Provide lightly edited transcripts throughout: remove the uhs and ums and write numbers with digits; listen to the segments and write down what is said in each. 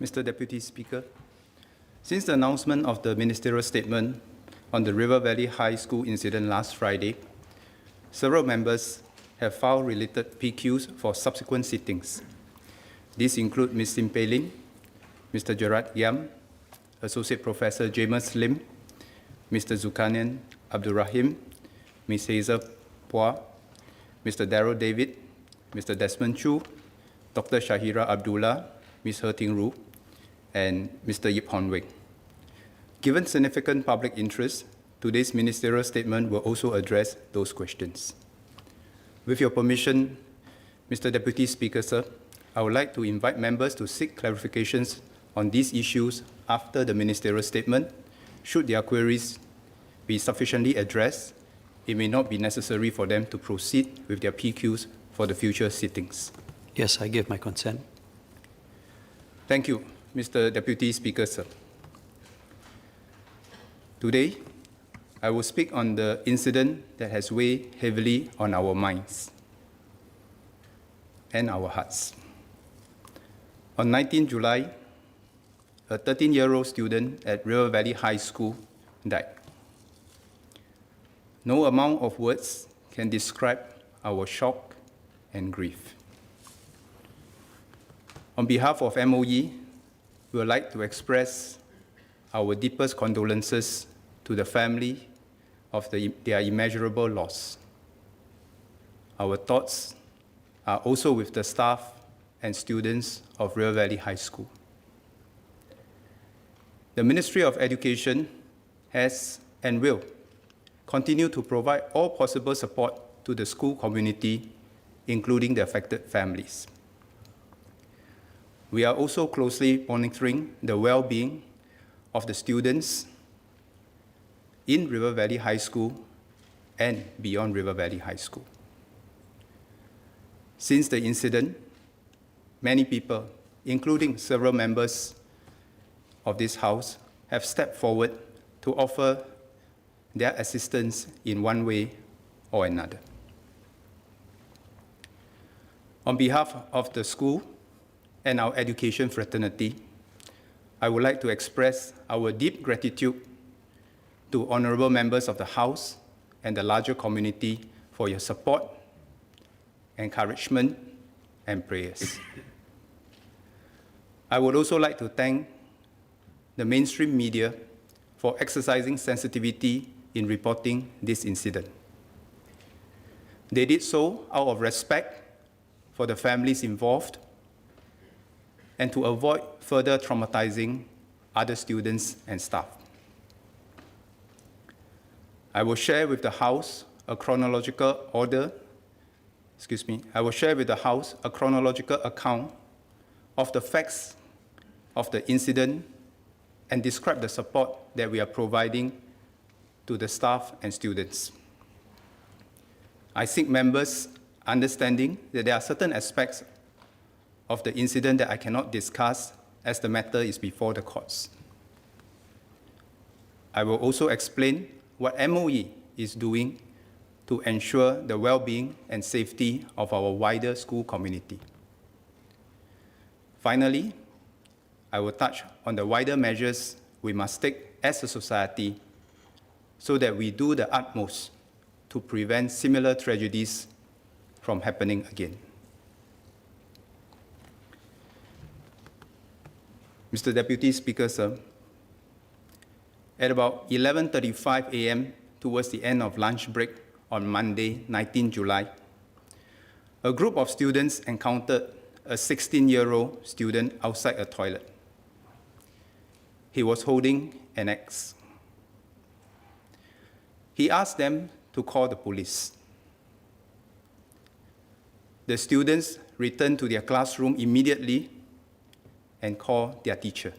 Mr. Deputy Speaker, since the announcement of the ministerial statement on the River Valley High School incident last Friday, several members have filed related PQs for subsequent sittings. These include Ms. Sim Pei Lin, Mr. Gerard Yam, Associate Professor James Lim, Mr. Zulkarnain Abdul Rahim, Ms. Hazel Pua, Mr. Darrell David, Mr. Desmond Chu, Dr. Shahira Abdullah, Ms. He Ting Ru, and Mr. Yip Hon Wing. Given significant public interest, today's ministerial statement will also address those questions. With your permission, Mr. Deputy Speaker, sir, I would like to invite members to seek clarifications on these issues after the ministerial statement. Should their queries be sufficiently addressed, it may not be necessary for them to proceed with their PQs for the future sittings. Yes, I give my consent. Thank you, Mr. Deputy Speaker, sir. Today, I will speak on the incident that has weighed heavily on our minds and our hearts. On 19 July, a 13-year-old student at River Valley High School died. No amount of words can describe our shock and grief. On behalf of MOE, we would like to express our deepest condolences to the family of their immeasurable loss. Our thoughts are also with the staff and students of River Valley High School. The Ministry of Education has and will continue to provide all possible support to the school community, including the affected families. We are also closely monitoring the well-being of the students in River Valley High School and beyond River Valley High School. Since the incident, many people, including several members of this House, have stepped forward to offer their assistance in one way or another. On behalf of the school and our education fraternity, I would like to express our deep gratitude to honorable members of the House and the larger community for your support, encouragement, and prayers. I would also like to thank the mainstream media for exercising sensitivity in reporting this incident. They did so out of respect for the families involved and to avoid further traumatizing other students and staff. I will share with the House a chronological account of the facts of the incident and describe the support that we are providing to the staff and students. I seek members' understanding that there are certain aspects of the incident that I cannot discuss as the matter is before the courts. I will also explain what MOE is doing to ensure the well-being and safety of our wider school community. Finally, I will touch on the wider measures we must take as a society so that we do the utmost to prevent similar tragedies from happening again. Mr. Deputy Speaker, sir, at about 11:35 a.m. towards the end of lunch break on Monday, 19 July, a group of students encountered a 16-year-old student outside a toilet. He was holding an axe. He asked them to call the police. The students returned to their classroom immediately and called their teacher.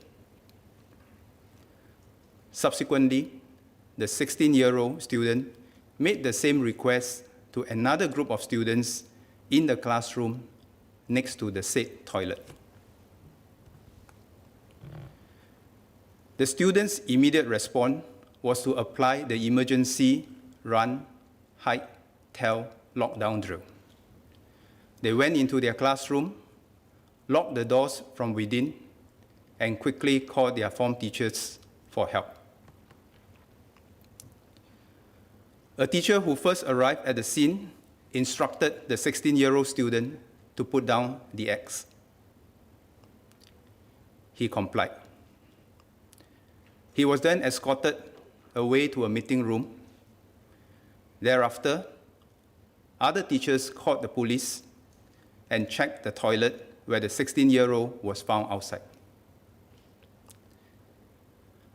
Subsequently, the 16-year-old student made the same request to another group of students in the classroom next to the said toilet. The students' immediate response was to apply the emergency run, hide, tell, lockdown drill. They went into their classroom, locked the doors from within, and quickly called their form teachers for help. A teacher who first arrived at the scene instructed the 16-year-old student to put down the axe. He complied. He was then escorted away to a meeting room. Thereafter, other teachers called the police and checked the toilet where the 16-year-old was found outside.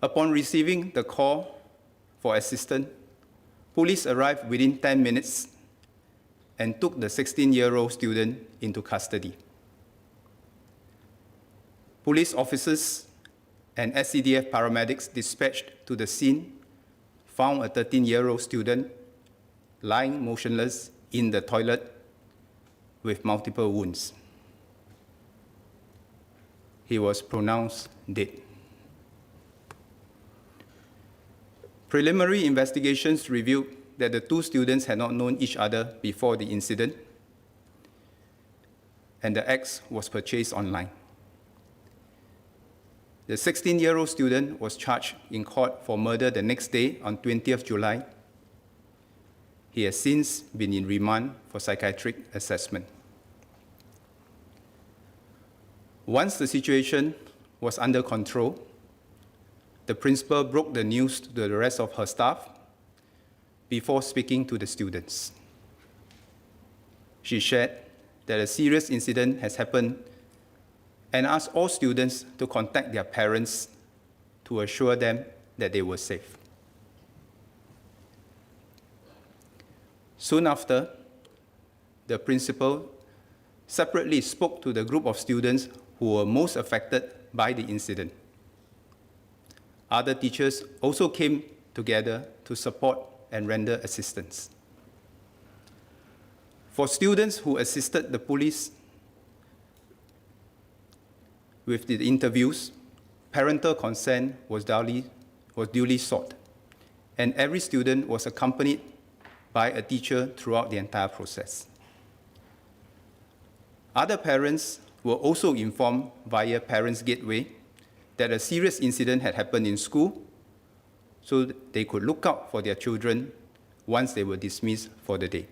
Upon receiving the call for assistance, police arrived within 10 minutes and took the 16-year-old student into custody. Police officers and SCDF paramedics dispatched to the scene found a 13-year-old student lying motionless in the toilet with multiple wounds. He was pronounced dead. Preliminary investigations revealed that the two students had not known each other before the incident, and the axe was purchased online. The 16-year-old student was charged in court for murder the next day on 20th July. He has since been in remand for psychiatric assessment. Once the situation was under control, the principal broke the news to the rest of her staff before speaking to the students. She shared that a serious incident has happened and asked all students to contact their parents to assure them that they were safe. Soon after, the principal separately spoke to the group of students who were most affected by the incident. Other teachers also came together to support and render assistance. For students who assisted the police with the interviews, parental consent was duly sought, and every student was accompanied by a teacher throughout the entire process. Other parents were also informed via Parents Gateway that a serious incident had happened in school, so they could look out for their children once they were dismissed for the day.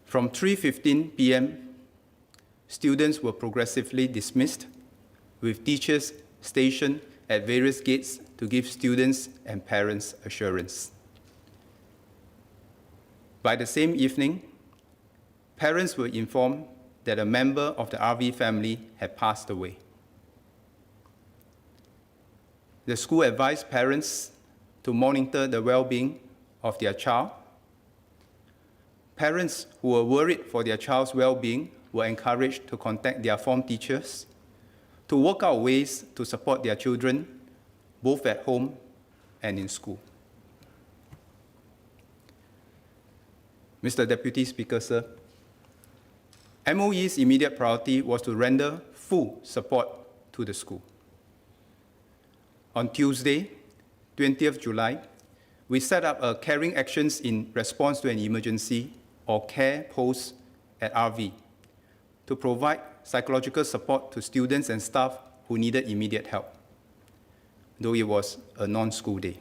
From 3:15 p.m., students were progressively dismissed, with teachers stationed at various gates to give students and parents assurance. By the same evening, parents were informed that a member of the RV family had passed away. The school advised parents to monitor the well-being of their child. Parents who were worried for their child's well-being were encouraged to contact their form teachers to work out ways to support their children, both at home and in school. Mr. Deputy Speaker, sir, MOE's immediate priority was to render full support to the school. On Tuesday, 20th July, we set up a Caring Actions in Response to an Emergency, or CARE post at RV to provide psychological support to students and staff who needed immediate help, though it was a non-school day.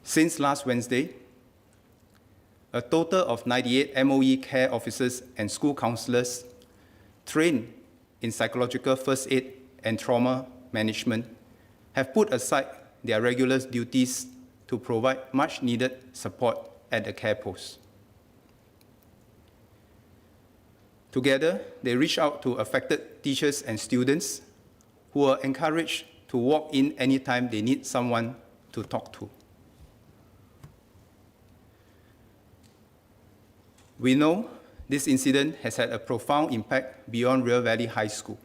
Since last Wednesday, a total of 98 MOE care officers and school counselors trained in psychological first aid and trauma management have put aside their regular duties to provide much-needed support at the care post. Together, they reach out to affected teachers and students who are encouraged to walk in anytime they need someone to talk to. We know this incident has had a profound impact beyond River Valley High School.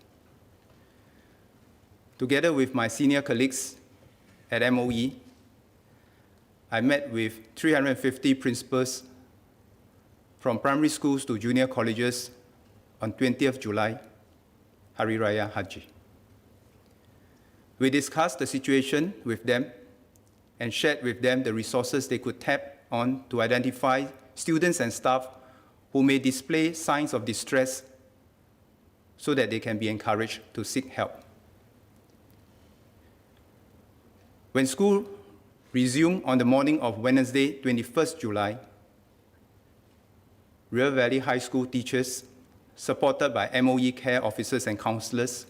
Together with my senior colleagues at MOE, I met with 350 principals from primary schools to junior colleges on 20th July, Hari Raya Haji. We discussed the situation with them and shared with them the resources they could tap on to identify students and staff who may display signs of distress so that they can be encouraged to seek help. When school resumed on the morning of Wednesday, 21st July, River Valley High School teachers, supported by MOE care officers and counselors,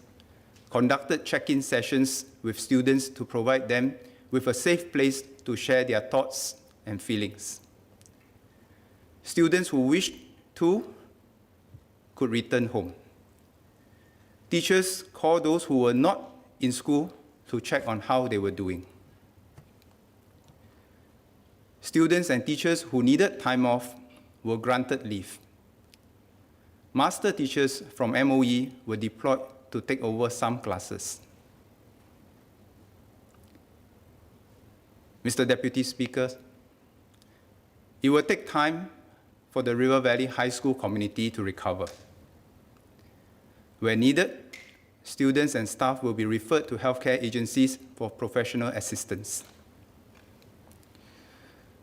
conducted check-in sessions with students to provide them with a safe place to share their thoughts and feelings. Students who wished to could return home. Teachers called those who were not in school to check on how they were doing. Students and teachers who needed time off were granted leave. Master teachers from MOE were deployed to take over some classes. Mr. Deputy Speaker, it will take time for the River Valley High School community to recover. Where needed, students and staff will be referred to healthcare agencies for professional assistance.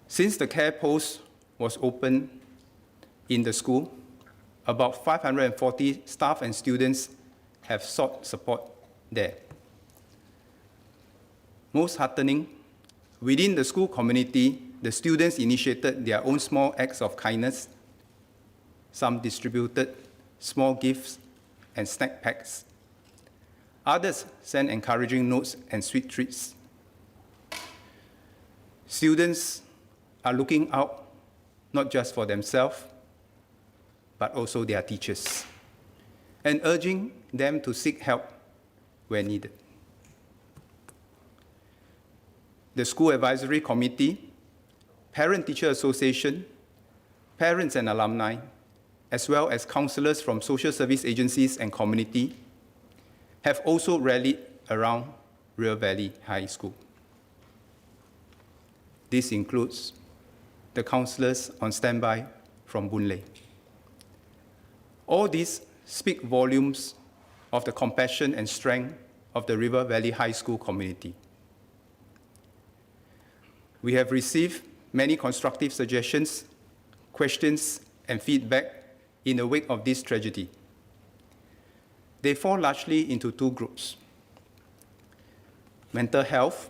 Since the care post was opened in the school, about 540 staff and students have sought support there. Most heartening, within the school community, the students initiated their own small acts of kindness. Some distributed small gifts and snack packs. Others sent encouraging notes and sweet treats. Students are looking out not just for themselves, but also their teachers, and urging them to seek help where needed. The School Advisory Committee, Parent-Teacher Association, parents and alumni, as well as counselors from social service agencies and community, have also rallied around River Valley High School. This includes the counselors on standby from Boon Lay. All these speak volumes of the compassion and strength of the River Valley High School community. We have received many constructive suggestions, questions, and feedback in the wake of this tragedy. They fall largely into two groups: mental health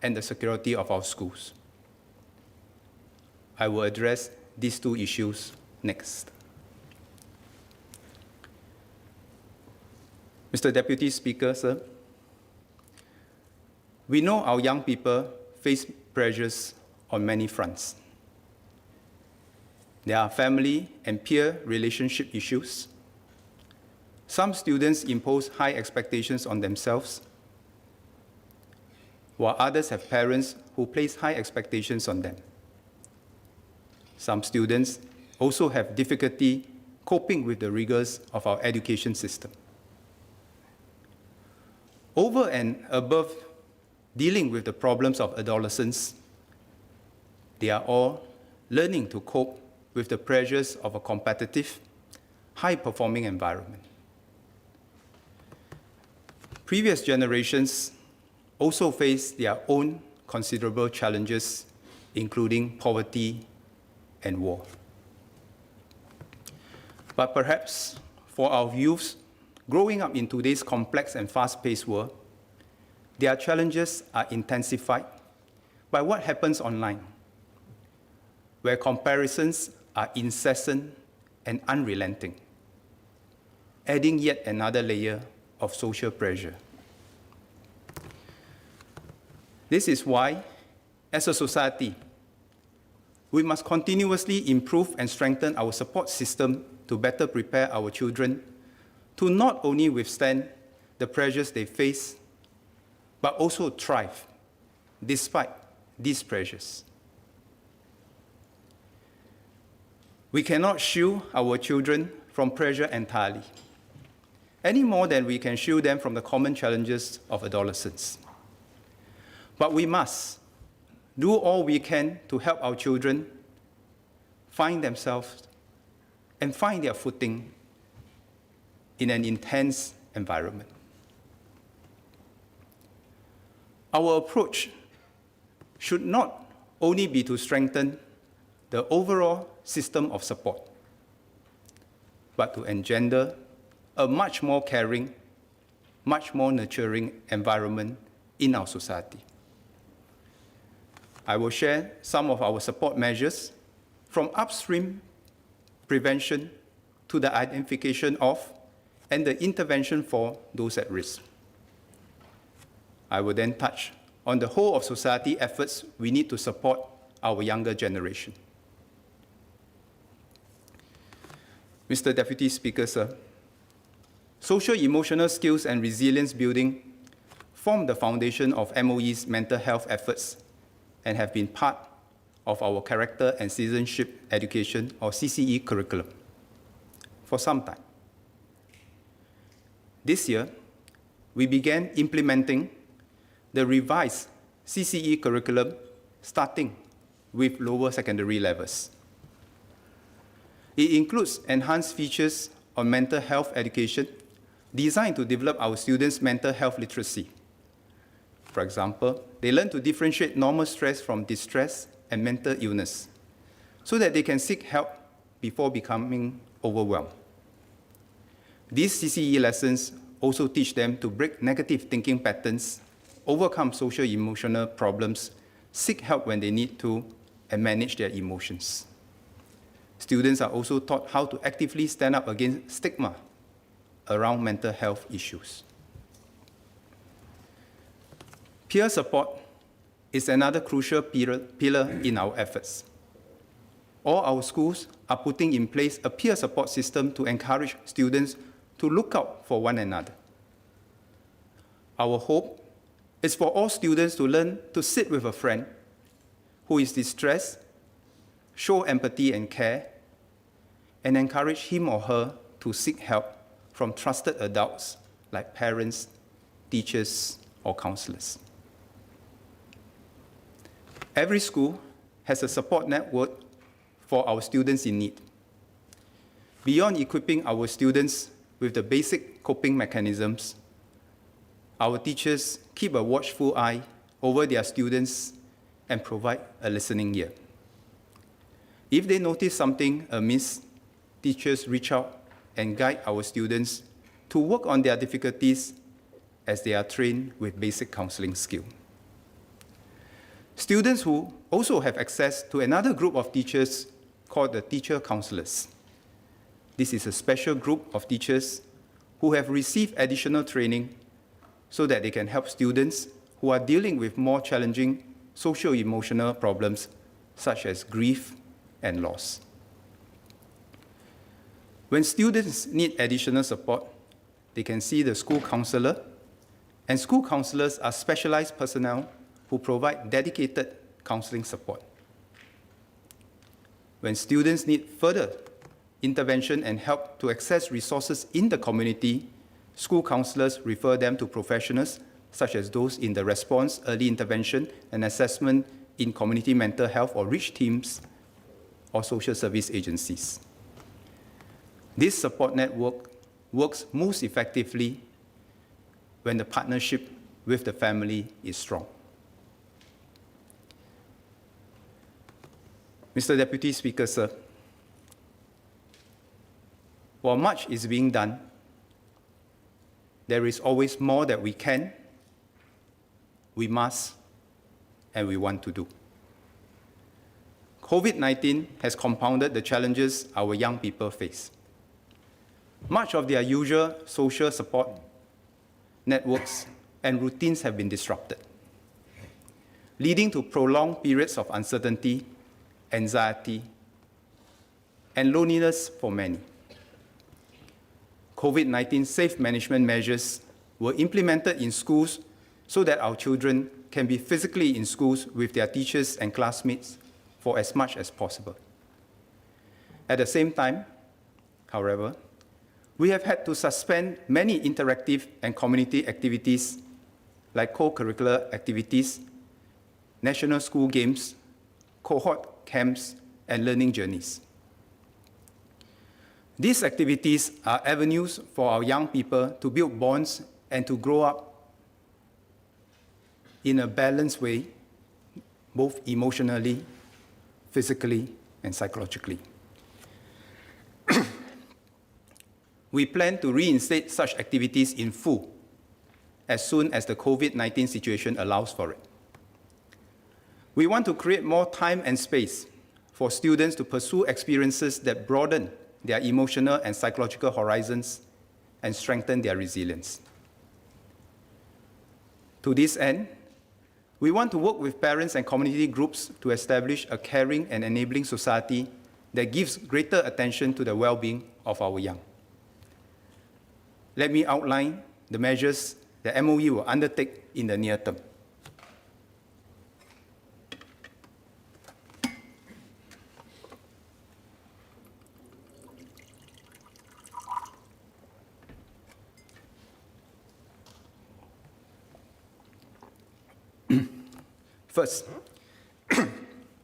and the security of our schools. I will address these two issues next. Mr. Deputy Speaker, sir, we know our young people face pressures on many fronts. There are family and peer relationship issues. Some students impose high expectations on themselves, while others have parents who place high expectations on them. Some students also have difficulty coping with the rigors of our education system. Over and above dealing with the problems of adolescents, they are all learning to cope with the pressures of a competitive, high-performing environment. Previous generations also faced their own considerable challenges, including poverty and war. But perhaps for our youths growing up in today's complex and fast-paced world, their challenges are intensified by what happens online, where comparisons are incessant and unrelenting, adding yet another layer of social pressure. This is why, as a society, we must continuously improve and strengthen our support system to better prepare our children to not only withstand the pressures they face, but also thrive despite these pressures. We cannot shield our children from pressure entirely, any more than we can shield them from the common challenges of adolescence. But we must do all we can to help our children find themselves and find their footing in an intense environment. Our approach should not only be to strengthen the overall system of support, but to engender a much more caring, much more nurturing environment in our society. I will share some of our support measures from upstream prevention to the identification of and the intervention for those at risk. I will then touch on the whole of society efforts we need to support our younger generation. Mr. Deputy Speaker, sir, social-emotional skills and resilience building form the foundation of MOE's mental health efforts and have been part of our character and citizenship education, or CCE, curriculum for some time. This year, we began implementing the revised CCE curriculum starting with lower secondary levels. It includes enhanced features on mental health education designed to develop our students' mental health literacy. For example, they learn to differentiate normal stress from distress and mental illness so that they can seek help before becoming overwhelmed. These CCE lessons also teach them to break negative thinking patterns, overcome social-emotional problems, seek help when they need to, and manage their emotions. Students are also taught how to actively stand up against stigma around mental health issues. Peer support is another crucial pillar in our efforts. All our schools are putting in place a peer support system to encourage students to look out for one another. Our hope is for all students to learn to sit with a friend who is distressed, show empathy and care, and encourage him or her to seek help from trusted adults like parents, teachers, or counselors. Every school has a support network for our students in need. Beyond equipping our students with the basic coping mechanisms, our teachers keep a watchful eye over their students and provide a listening ear. If they notice something amiss, teachers reach out and guide our students to work on their difficulties as they are trained with basic counseling skills. Students who also have access to another group of teachers called the teacher counselors. This is a special group of teachers who have received additional training so that they can help students who are dealing with more challenging socio-emotional problems such as grief and loss. When students need additional support, they can see the school counselor, and school counselors are specialized personnel who provide dedicated counseling support. When students need further intervention and help to access resources in the community, school counselors refer them to professionals such as those in the response, early intervention, and assessment in community mental health or REACH teams or social service agencies. This support network works most effectively when the partnership with the family is strong. Mr. Deputy Speaker, sir, while much is being done, there is always more that we can, we must, and we want to do. COVID-19 has compounded the challenges our young people face. Much of their usual social support networks and routines have been disrupted, leading to prolonged periods of uncertainty, anxiety, and loneliness for many. COVID-19 safe management measures were implemented in schools so that our children can be physically in schools with their teachers and classmates for as much as possible. At the same time, however, we have had to suspend many interactive and community activities like co-curricular activities, national school games, cohort camps, and learning journeys. These activities are avenues for our young people to build bonds and to grow up in a balanced way, both emotionally, physically, and psychologically. we plan to reinstate such activities in full as soon as the COVID-19 situation allows for it. We want to create more time and space for students to pursue experiences that broaden their emotional and psychological horizons and strengthen their resilience. To this end, we want to work with parents and community groups to establish a caring and enabling society that gives greater attention to the well-being of our young. Let me outline the measures the MOE will undertake in the near term.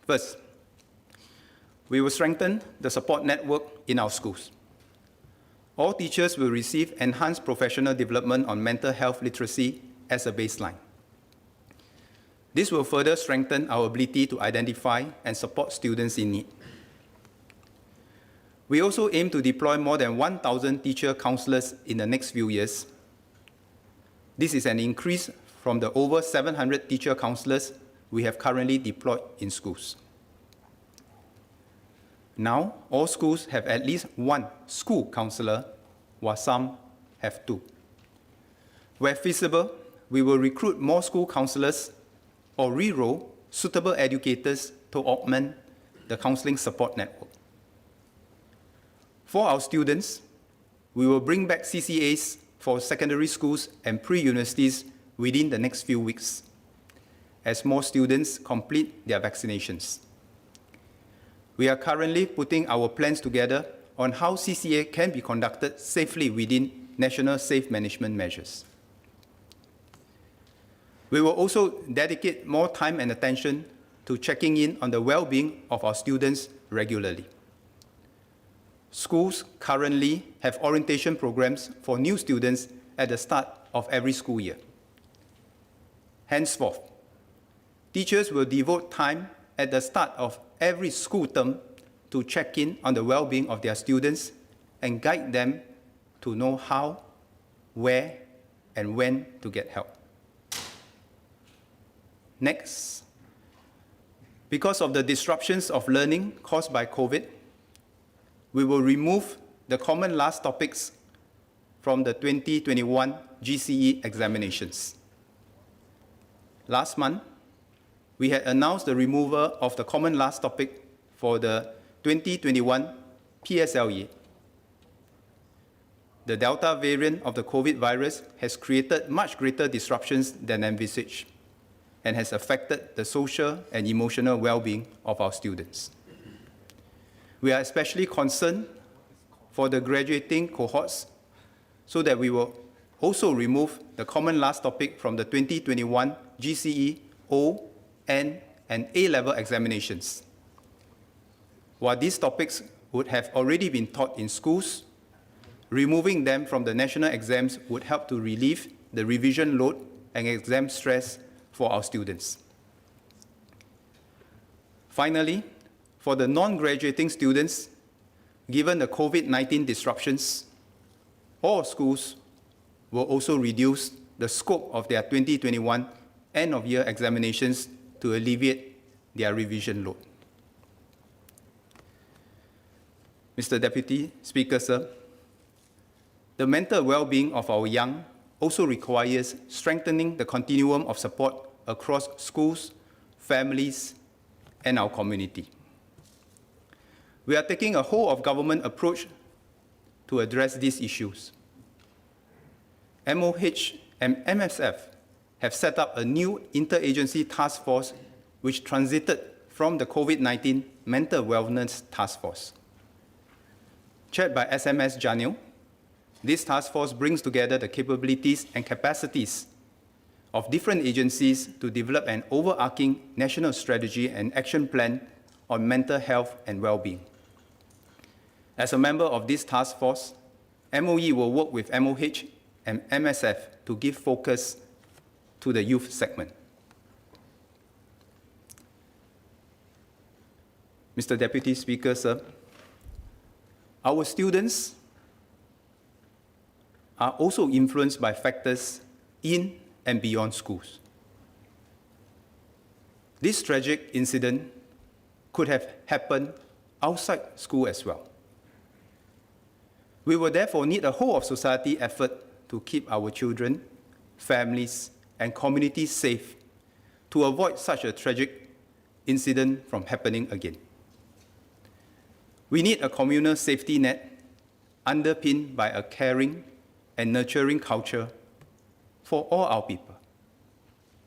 First, we will strengthen the support network in our schools. All teachers will receive enhanced professional development on mental health literacy as a baseline. This will further strengthen our ability to identify and support students in need. We also aim to deploy more than 1,000 teacher counselors in the next few years. This is an increase from the over 700 teacher counselors we have currently deployed in schools. Now, all schools have at least one school counselor, while some have two. Where feasible, we will recruit more school counselors or re-roll suitable educators to augment the counseling support network. For our students, we will bring back CCAs for secondary schools and pre-universities within the next few weeks, as more students complete their vaccinations. We are currently putting our plans together on how CCA can be conducted safely within national safe management measures. We will also dedicate more time and attention to checking in on the well-being of our students regularly. Schools currently have orientation programs for new students at the start of every school year. Henceforth, teachers will devote time at the start of every school term to check in on the well-being of their students and guide them to know how, where, and when to get help. Next, because of the disruptions of learning caused by COVID, we will remove the common last topics from the 2021 GCE examinations. Last month, we had announced the removal of the common last topic for the 2021 PSLE. The Delta variant of the COVID virus has created much greater disruptions than envisaged and has affected the social and emotional well-being of our students. We are especially concerned for the graduating cohorts, so that we will also remove the common last topic from the 2021 GCE, O, N, and A-level examinations. While these topics would have already been taught in schools, removing them from the national exams would help to relieve the revision load and exam stress for our students. Finally, for the non-graduating students, given the COVID-19 disruptions, all schools will also reduce the scope of their 2021 end-of-year examinations to alleviate their revision load. Mr. Deputy Speaker, sir, the mental well-being of our young also requires strengthening the continuum of support across schools, families, and our community. We are taking a whole-of-government approach to address these issues. MOH and MSF have set up a new interagency task force which transited from the COVID-19 Mental Wellness Task Force. Chaired by SMS Janil, this task force brings together the capabilities and capacities of different agencies to develop an overarching national strategy and action plan on mental health and well-being. As a member of this task force, MOE will work with MOH and MSF to give focus to the youth segment. Mr. Deputy Speaker, sir, our students are also influenced by factors in and beyond schools. This tragic incident could have happened outside school as well. We will therefore need a whole of society effort to keep our children, families, and communities safe to avoid such a tragic incident from happening again. We need a communal safety net underpinned by a caring and nurturing culture for all our people,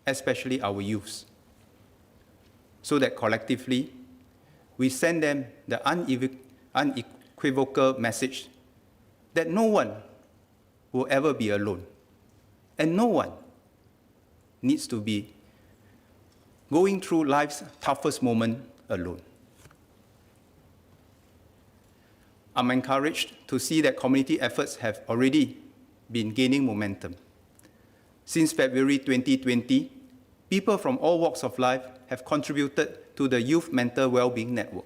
especially our youths, so that collectively we send them the unequivocal message that no one will ever be alone, and no one needs to be going through life's toughest moment alone. I'm encouraged to see that community efforts have already been gaining momentum. Since February 2020, people from all walks of life have contributed to the Youth Mental Wellbeing Network.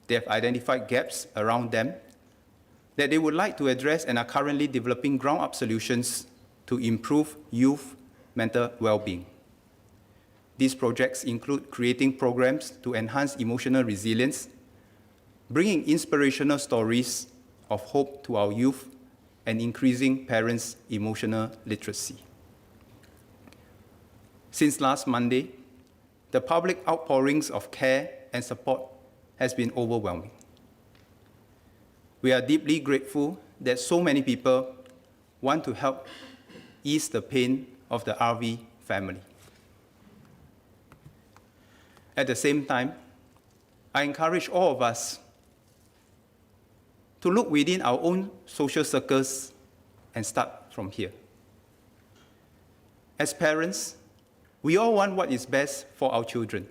They have identified gaps around them that they would like to address and are currently developing ground-up solutions to improve youth mental well-being. These projects include creating programs to enhance emotional resilience, bringing inspirational stories of hope to our youth, and increasing parents' emotional literacy. Since last Monday, the public outpourings of care and support has been overwhelming. We are deeply grateful that so many people want to help ease the pain of the RV family. At the same time, I encourage all of us to look within our own social circles and start from here. As parents, we all want what is best for our children.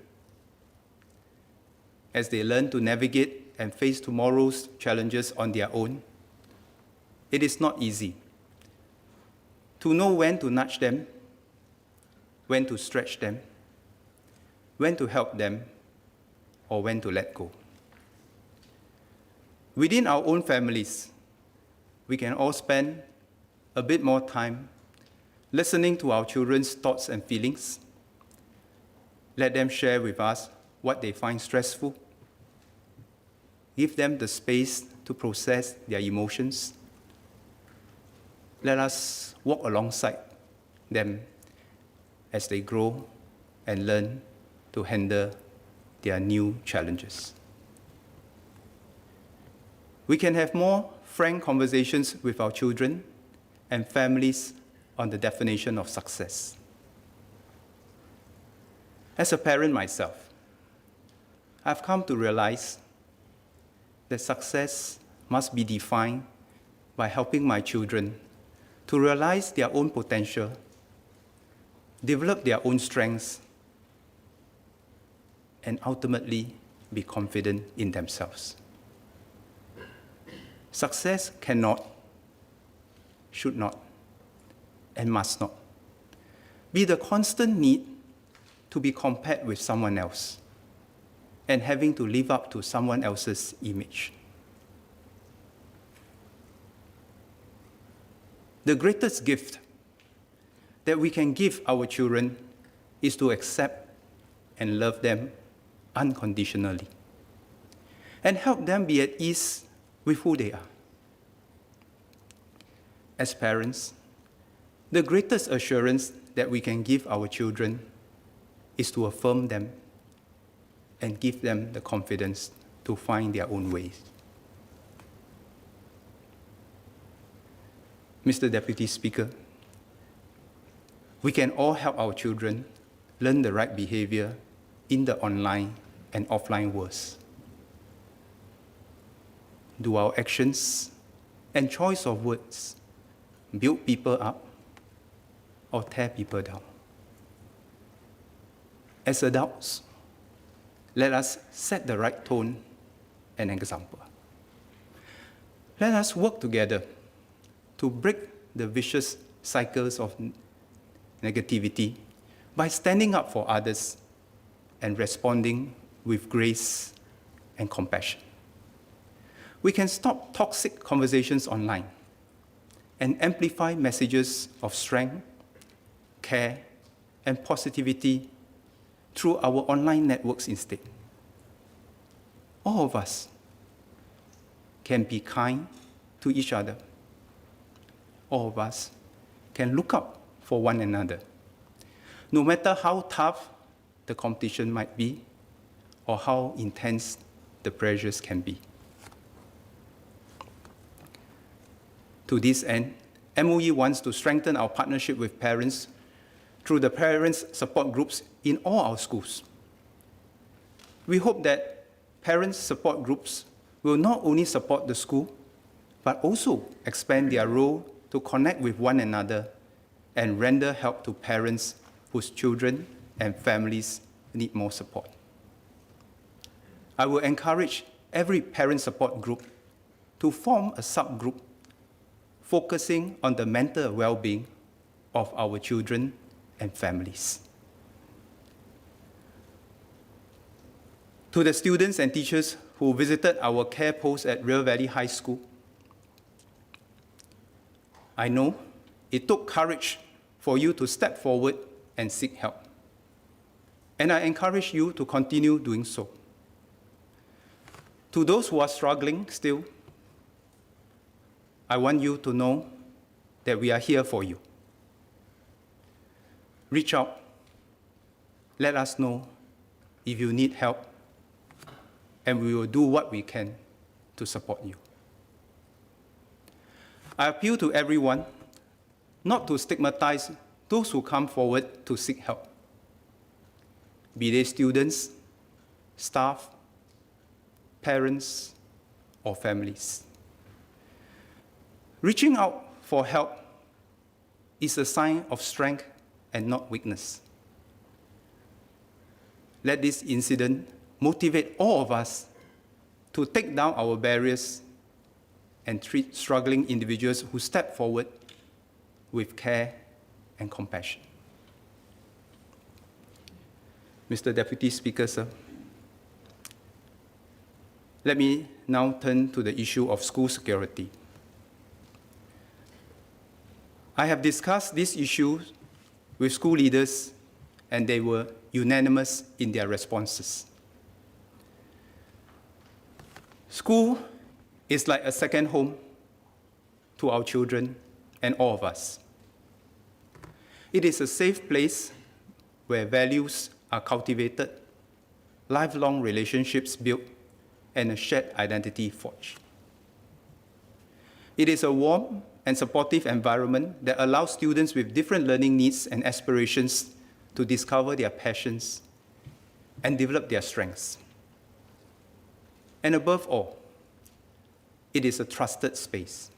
As they learn to navigate and face tomorrow's challenges on their own, it is not easy to know when to nudge them, when to stretch them, when to help them, or when to let go. Within our own families, we can all spend a bit more time listening to our children's thoughts and feelings. Let them share with us what they find stressful. Give them the space to process their emotions. Let us walk alongside them as they grow and learn to handle their new challenges. We can have more frank conversations with our children and families on the definition of success. As a parent myself, I've come to realize that success must be defined by helping my children to realize their own potential, develop their own strengths, and ultimately be confident in themselves. Success cannot, should not, and must not be the constant need to be compared with someone else and having to live up to someone else's image. The greatest gift that we can give our children is to accept and love them unconditionally and help them be at ease with who they are. As parents, the greatest assurance that we can give our children is to affirm them and give them the confidence to find their own ways. Mr. Deputy Speaker, we can all help our children learn the right behavior in the online and offline worlds. Do our actions and choice of words build people up or tear people down? As adults, let us set the right tone and example. Let us work together to break the vicious cycles of negativity by standing up for others and responding with grace and compassion. We can stop toxic conversations online and amplify messages of strength, care, and positivity through our online networks instead. All of us can be kind to each other. All of us can look out for one another, no matter how tough the competition might be or how intense the pressures can be. To this end, MOE wants to strengthen our partnership with parents through the parents' support groups in all our schools. We hope that parents' support groups will not only support the school, but also expand their role to connect with one another and render help to parents whose children and families need more support. I will encourage every parent support group to form a subgroup focusing on the mental well-being of our children and families. To the students and teachers who visited our care post at River Valley High School, I know it took courage for you to step forward and seek help. And I encourage you to continue doing so. To those who are struggling still, I want you to know that we are here for you. Reach out. Let us know if you need help, and we will do what we can to support you. I appeal to everyone not to stigmatize those who come forward to seek help, be they students, staff, parents, or families. Reaching out for help is a sign of strength and not weakness. Let this incident motivate all of us to take down our barriers and treat struggling individuals who step forward with care and compassion. Mr. Deputy Speaker, sir, let me now turn to the issue of school security. I have discussed this issue with school leaders, and they were unanimous in their responses. School is like a second home to our children and all of us. It is a safe place where values are cultivated, lifelong relationships built, and a shared identity forged. It is a warm and supportive environment that allows students with different learning needs and aspirations to discover their passions and develop their strengths. And above all, it is a trusted space.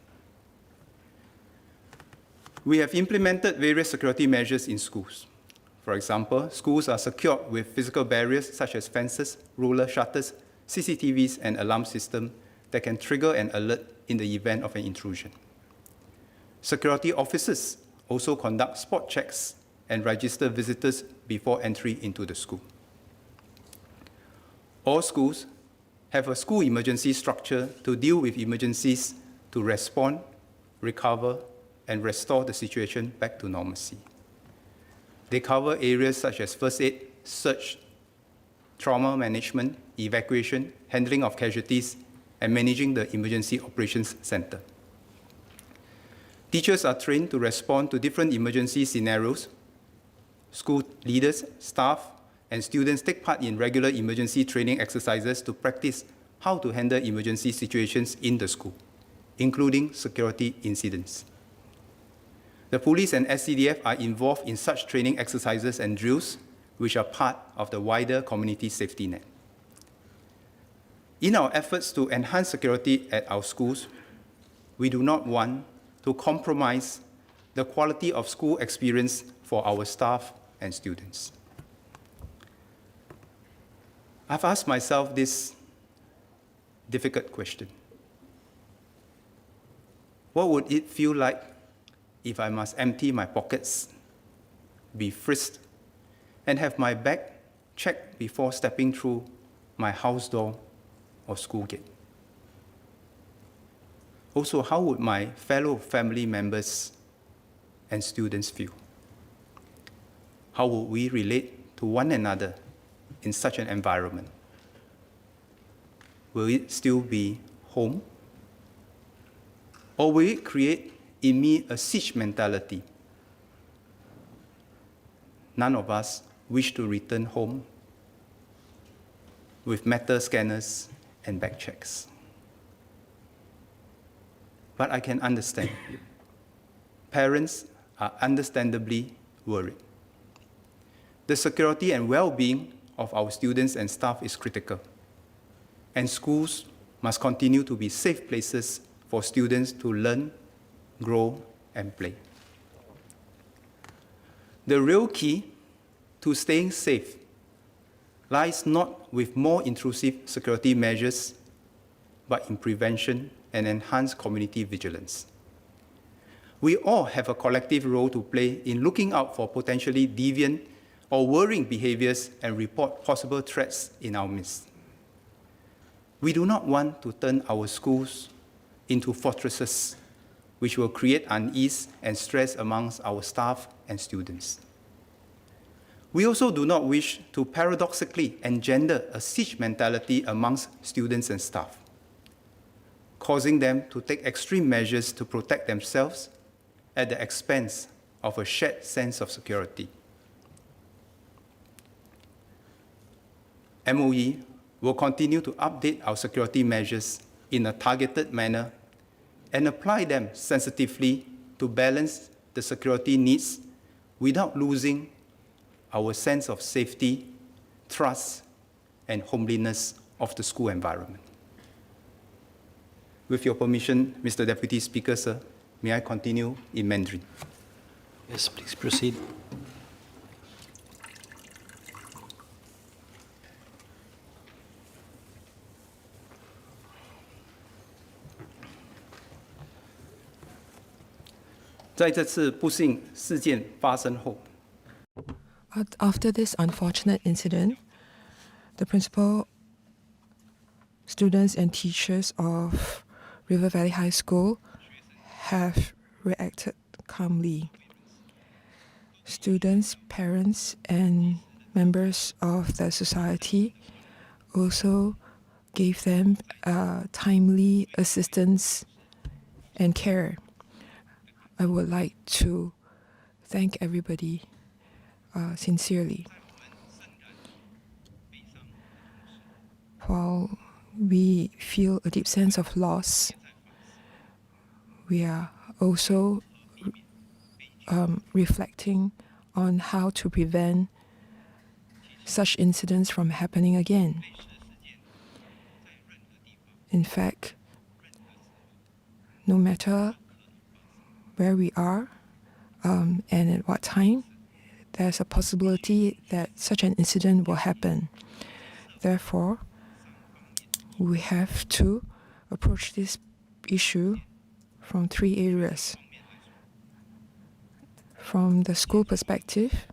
We have implemented various security measures in schools. For example, schools are secured with physical barriers such as fences, ruler shutters, CCTVs, and alarm systems that can trigger an alert in the event of an intrusion. Security officers also conduct spot checks and register visitors before entry into the school. All schools have a school emergency structure to deal with emergencies, to respond, recover, and restore the situation back to normalcy. They cover areas such as first aid, search, trauma management, evacuation, handling of casualties, and managing the Emergency Operations Center. Teachers are trained to respond to different emergency scenarios. School leaders, staff, and students take part in regular emergency training exercises to practice how to handle emergency situations in the school, including security incidents. The police and SCDF are involved in such training exercises and drills, which are part of the wider community safety net. In our efforts to enhance security at our schools, we do not want to compromise the quality of school experience for our staff and students. I've asked myself this difficult question. What would it feel like if I must empty my pockets, be frisked, and have my bag checked before stepping through my house door or school gate? Also, how would my fellow family members and students feel? How would we relate to one another in such an environment? Will it still be home? Or will it create in me a siege mentality? None of us wish to return home with metal scanners and back checks. But I can understand. Parents are understandably worried. The security and well-being of our students and staff is critical, and schools must continue to be safe places for students to learn, grow, and play. The real key to staying safe lies not with more intrusive security measures, but in prevention and enhanced community vigilance. We all have a collective role to play in looking out for potentially deviant or worrying behaviors and report possible threats in our midst. We do not want to turn our schools into fortresses which will create unease and stress amongst our staff and students. We also do not wish to paradoxically engender a siege mentality amongst students and staff, causing them to take extreme measures to protect themselves at the expense of a shared sense of security. MOE will continue to update our security measures in a targeted manner and apply them sensitively to balance the security needs without losing our sense of safety, trust, and homeliness of the school environment. With your permission, Mr. Deputy Speaker, sir, may I continue in Mandarin? Yes, please proceed. 在这次不幸事件发生后， After this unfortunate incident, the principal, students, and teachers of River Valley High School have reacted calmly. Students, parents, and members of the society also gave them timely assistance and care. I would like to thank everybody sincerely. While we feel a deep sense of loss, we are also reflecting on how to prevent such incidents from happening again. In fact, no matter where we are and at what time, there's a possibility that such an incident will happen. Therefore, we have to approach this issue from three areas. From the school perspective,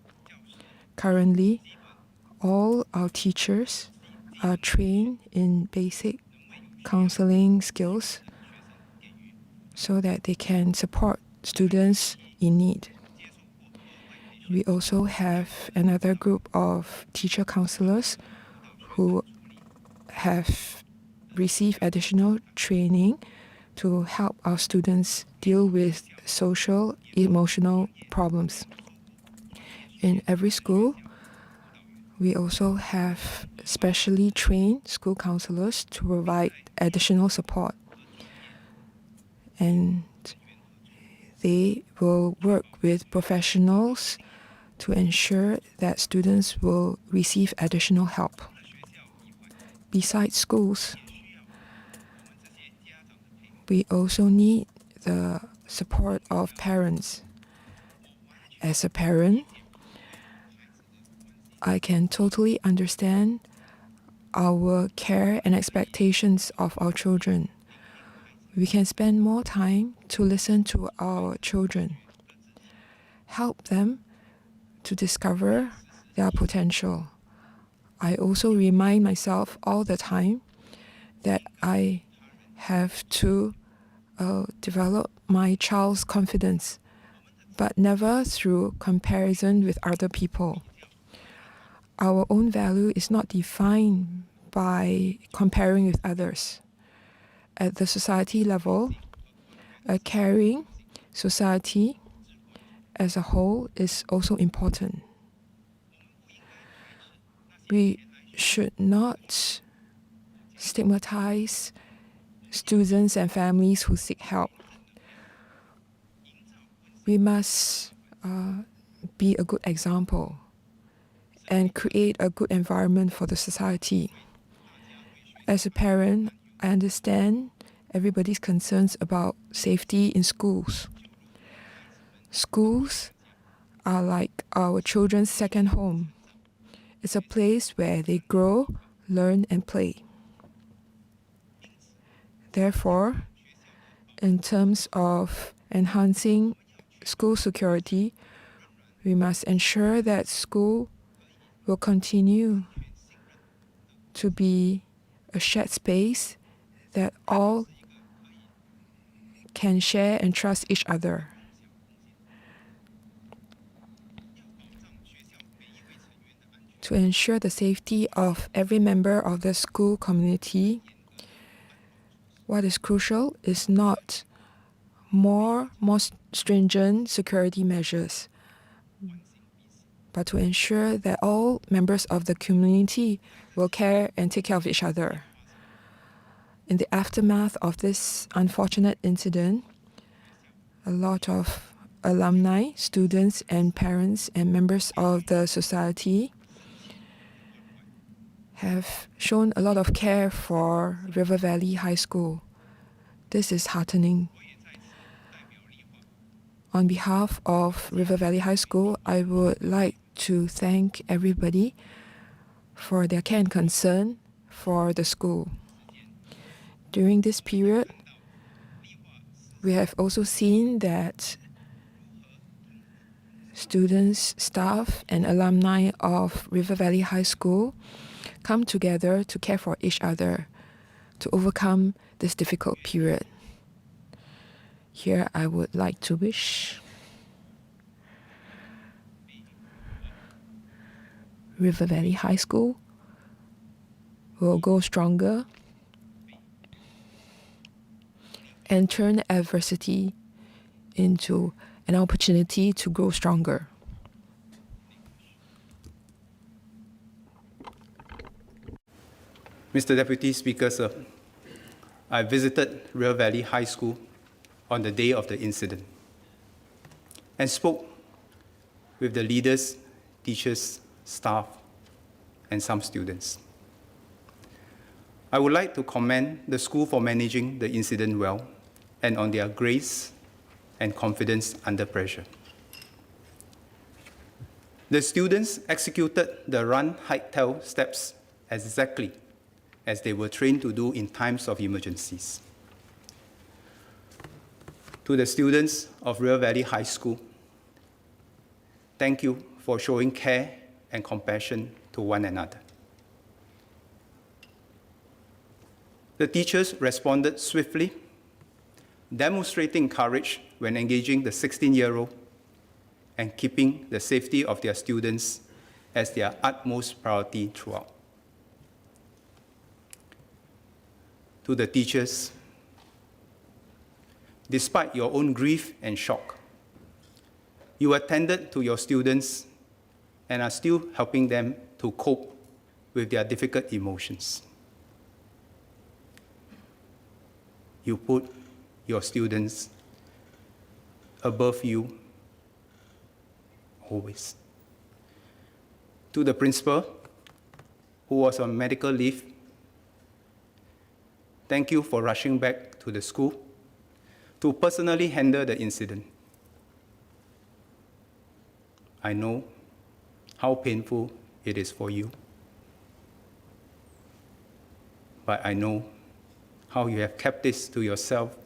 currently, all our teachers are trained in basic counseling skills so that they can support students in need. We also have another group of teacher counselors who have received additional training to help our students deal with social, emotional problems. In every school, we also have specially trained school counselors to provide additional support. And they will work with professionals to ensure that students will receive additional help. Besides schools, we also need the support of parents. As a parent, I can totally understand our care and expectations of our children. We can spend more time to listen to our children, help them to discover their potential. I also remind myself all the time that I have to develop my child's confidence, but never through comparison with other people. Our own value is not defined by comparing with others. At the society level, a caring society as a whole is also important. We should not stigmatize students and families who seek help. We must be a good example and create a good environment for the society. As a parent, I understand everybody's concerns about safety in schools. Schools are like our children's second home. It's a place where they grow, learn, and play. Therefore, in terms of enhancing school security, we must ensure that school will continue to be a shared space that all can share and trust each other. To ensure the safety of every member of the school community, what is crucial is not more stringent security measures, but to ensure that all members of the community will care and take care of each other. In the aftermath of this unfortunate incident, a lot of alumni, students, and parents and members of the society have shown a lot of care for River Valley High School. This is heartening. On behalf of River Valley High School, I would like to thank everybody for their care and concern for the school. During this period, we have also seen that students, staff, and alumni of River Valley High School come together to care for each other to overcome this difficult period. Here I would like to wish River Valley High School will go stronger and turn adversity into an opportunity to grow stronger. Mr. Deputy Speaker, sir, I visited River Valley High School on the day of the incident and spoke with the leaders, teachers, staff, and some students. I would like to commend the school for managing the incident well and on their grace and confidence under pressure. The students executed the run, hike, tell steps exactly as they were trained to do in times of emergencies. To the students of River Valley High School, thank you for showing care and compassion to one another. The teachers responded swiftly, demonstrating courage when engaging the 16-year-old and keeping the safety of their students as their utmost priority throughout. To the teachers, despite your own grief and shock, you attended to your students and are still helping them to cope with their difficult emotions. You put your students above you always. To the principal, who was on medical leave, thank you for rushing back to the school to personally handle the incident. I know how painful it is for you, but I know how you have kept this to yourself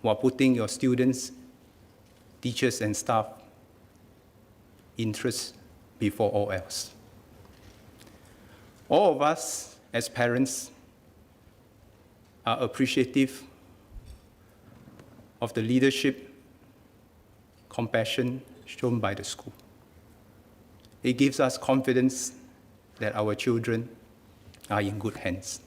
while putting your students, teachers, and staff interests before all else. All of us as parents are appreciative of the leadership, compassion shown by the school. It gives us confidence that our children are in good hands.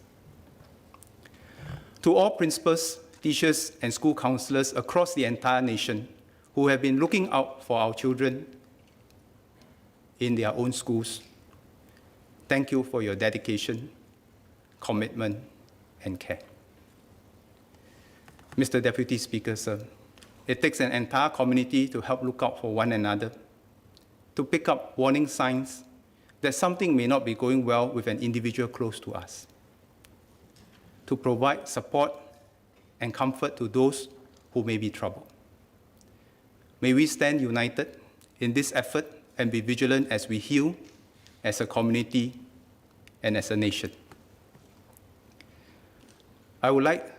To all principals, teachers, and school counselors across the entire nation who have been looking out for our children in their own schools, thank you for your dedication, commitment, and care. Mr. Deputy Speaker, sir, it takes an entire community to help look out for one another, to pick up warning signs that something may not be going well with an individual close to us, to provide support and comfort to those who may be troubled. May we stand united in this effort and be vigilant as we heal as a community and as a nation. I would like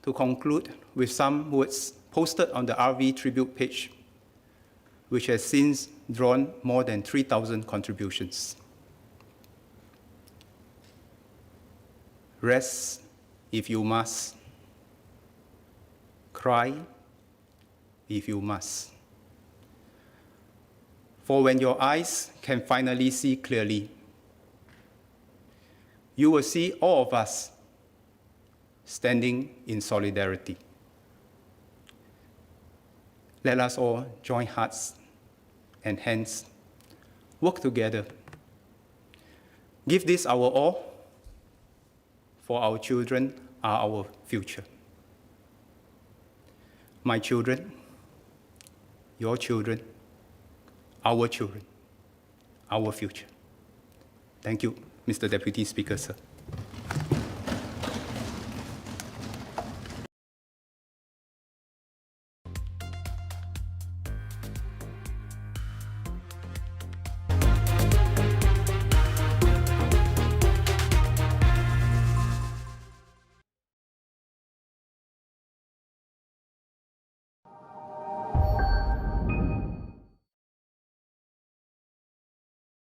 to conclude with some words posted on the RV tribute page, which has since drawn more than 3,000 contributions. Rest if you must. Cry if you must. For when your eyes can finally see clearly, you will see all of us standing in solidarity. Let us all join hearts and hands, work together. Give this our all, for our children are our future. My children, your children, our future. Thank you, Mr. Deputy Speaker, sir.